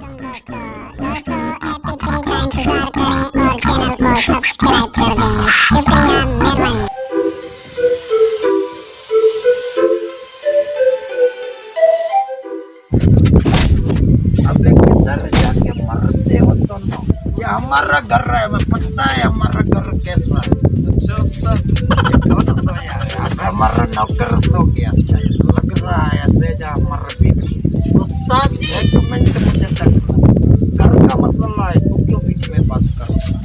दोस्तों MP3 का इंतजार करें और चैनल को सब्सक्राइब कर दें। शुक्रिया, मेहरबानी। अबे किधर जाके मरते हो तुम? ये हमारा घर है, हमें पता है हमारा घर कैसा है। अच्छा कौन सोया है? अब हमारा नौकर सो गया, लग रहा है ऐसे जा हमारा बीवी। उस्ताद जी एक मिनट मुझे तक घर का मसला है, तू क्यों बीच में बात कर रहा है?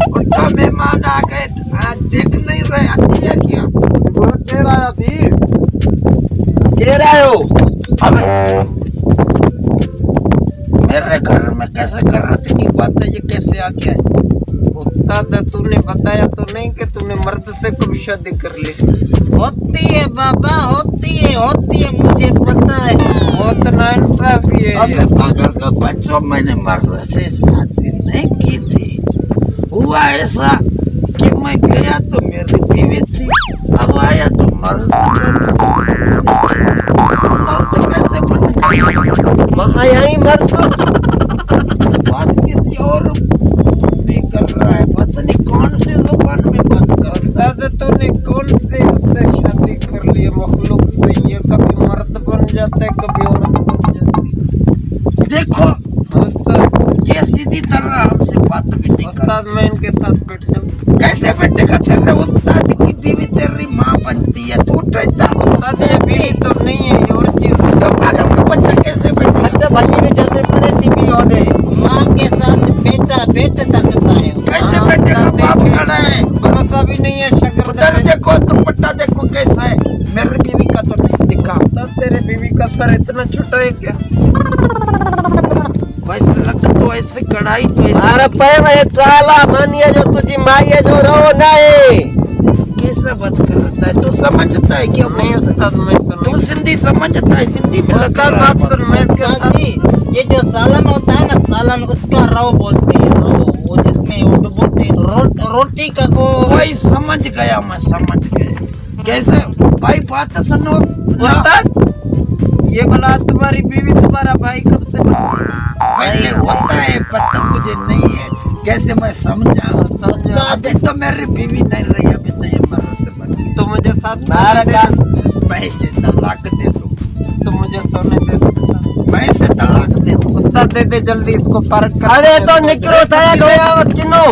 उठो, मेहमान आ गए। आज देख नहीं रहे आती है क्या? कह रहा थी कह रहे हो? अबे मेरे घर में कैसे गलत की बात है, ये कैसे आ गया है? उस्ताद तूने बताया तो नहीं कि तूने मर्द से कब शादी कर ली? होती है बाबा, होती है मुझे पता है। बहुत नाइंसाफी है अबे ये। पागल का बच्चों, मैंने मर्द से शादी नहीं की थी। हुआ ऐसा कि मैं गया तो मेरी बीवी थी, अब आया तो मर्द कैसे बन गया? महायाई मर्द बात किसी और नहीं कर रहा है, पता नहीं कौन सी जुबान में बात कर रहा है। उस्ताद तूने कौन से उससे शादी कर ली है? मखलूक से। ये कभी मर्द बन जाता है, कभी औरत बन जाती है। देखो उस्ताद, ये सीधी तरह हमसे बात भी नहीं कर। उस्ताद मैं इनके साथ बैठ जाऊं? कैसे बेटेगा? तेरे उस्ताद की बीवी तेरी माँ बनती है, तू उठता उस्ताद ये बीवी तो नहीं है, ये और चीज है। तो पागल का बच्चा कैसे बेटेगा? भाई में जाते परे सीबी होने माँ के साथ बेटा बैठ सकता है। कैसे बेटेगा? बाप खड़ा है, भरोसा भी नहीं है। शक्कर उधर देखो, दुपट्टा देखो कैसा है। मेरी बीवी का तो नहीं दिखा। तेरे बीवी का सर इतना छोटा है क्या? वैसे लगता तो ऐसे कढ़ाई तो अरे पे मैं ट्राला मानिए जो तुझी माई है जो रो नहीं। कैसा बात करता है? तू समझता है क्या? नहीं उस्ताद मैं तो तू नहीं। सिंधी समझता है? सिंधी में लगा उस्ताद रहा है। बात सुन, मैं इसके साथ ये जो सालन होता है ना, सालन उसका रव बोलते हैं। वो जिसमें उर्दू बोलते हैं रोटी का को। वही समझ गया, मैं समझ गया। कैसे भाई बात सुनो। उस्ताद ये भला तुम्हारी बीवी तुम्हारा भाई कब से बना? पहले होता है, पता मुझे नहीं है। कैसे मैं समझा? अभी तो मेरी बीवी नहीं रही, अभी तो ये मर्द से बनी। तो मुझे साथ मारा सोने का दे। पैसे तलाक दे दो, तो मुझे सोने दे उस्ताद। पैसे तलाक दे दो। उस्ताद दे दे जल्दी इसको पार्क कर। अरे तो निकलो था गया मत किनो।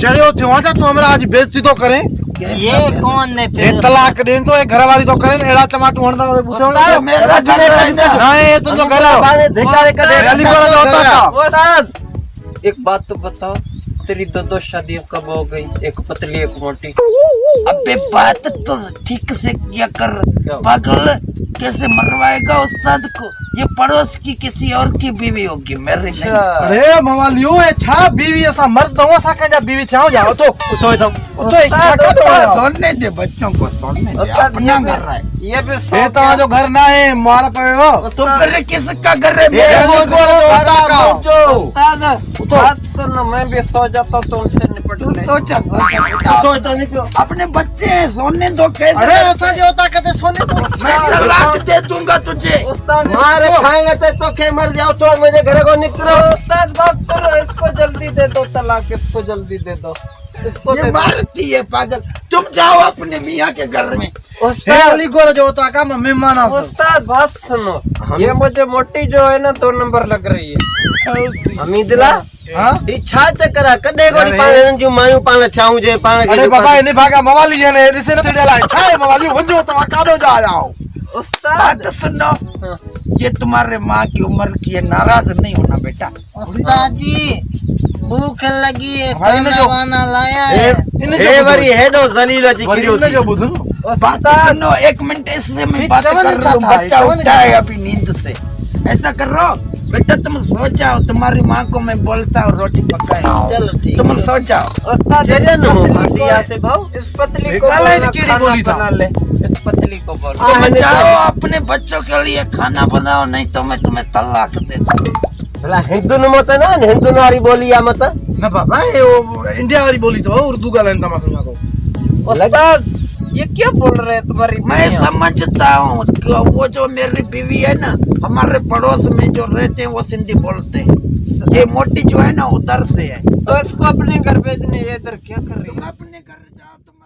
चलो वजह तो हमरा आज बेइज्जती तो करें। ये कौन ने ये फिर तलाक दें तो एक घर वाली तो करें। एड़ा टमाटो हणदा पूछो ये मेरा घर है ना। ना, ये तो जो घर है धिक्कार कर दे। जल्दी करो जो होता था। उस्ताद एक बात तो बताओ, तेरी दो शादियां कब हो गई? एक पतली एक मोटी। अबे बात तो ठीक से किया कर पागल। कैसे मरवाएगा उस्ताद को? ये पड़ोस की किसी और की बीवी होगी, मेरी नहीं। अच्छा अरे मवालियो है छा बीवी ऐसा मर्द हो सके जब बीवी थे जाओ तो तो इच्छा का तो आओ। सोने दे बच्चों को, सोने दे। उस्ताद अपना घर है। ये भी ये तो जो घर ना है मारा पे हो तो फिर किसका घर है? ये मेरा जो घर जो होता का उस्ताद बात सुनो, मैं भी सो जाता हूँ तो उनसे निपट तू ले। सोचा अपने बच्चे हैं, सोने दो। कैसे? अरे ऐसा जो होता कहते सोने तो मैं तलाक दे दूंगा तुझे। उस्ताद मारे खाएंगे तो के मर जाओ तो मुझे घर को निकलो। उस्ताद बात सुनो, इसको जल्दी दे दो तलाक, इसको जल्दी दे दो, इसको ये दे दो। मारती है पागल। तुम जाओ अपने मियाँ के घर में। उस्ताद अली गोर जो होता का मेहमान आ उस्ताद बात सुनो, ये मुझे मोटी जो है ना 2 नंबर लग रही है। हमीदला हां इच्छा चकरा कदे गोड़ी पाण जो मायू पाण छाऊ जे पाण अरे बाबा इने भागा मवाली जे ने इसे न डेला छाए मवाली वंजो तो काडो जा जाओ। उस्ताद बात सुनो, ये तुम्हारे माँ की उम्र की है, नाराज नहीं होना बेटा। उस्ताद जी भूख लगी है, भाई ने खाना जो- वाना लाया है। ए वरी हेडो जलील जी वरी ने जो बुधन बात सुनो, 1 मिनट इससे मैं बात चवन कर रहा हूँ। चाहता है, बच्चा चवन उठा है अभी नींद से। ऐसा करो बेटा, तुम सो जाओ। तुम्हारी माँ को मैं बोलता हूँ रोटी पकाए। चलो ठीक तुम है। सो जाओ। उस्ताद चलिए न हो इस फांसी पतली यहाँ से भाव। को- इस पतली को निकाला बोलना इनकी खाना बोली था। बना ले, इस पतली को बोल। तुम जाओ अपने बच्चों के लिए खाना बनाओ, नहीं तो मैं तुम्हें तलाक दे दूँ। भला हिंदू न मत ना हिंदू नारी बोली या मत ना बाबा ये वो इंडिया वाली बोली तो उर्दू का लाइन तमा सुना तो उस्ताद ये क्या बोल रहे हैं तुम्हारी मैं मियाँ? समझता हूँ कि वो जो मेरी बीवी है ना, हमारे पड़ोस में जो रहते हैं वो सिंधी बोलते हैं। ये मोटी जो है ना उधर से है। तो इसको अपने घर भेजने ये इधर क्या कर रही है? तुम अपने घर जाओ, तुम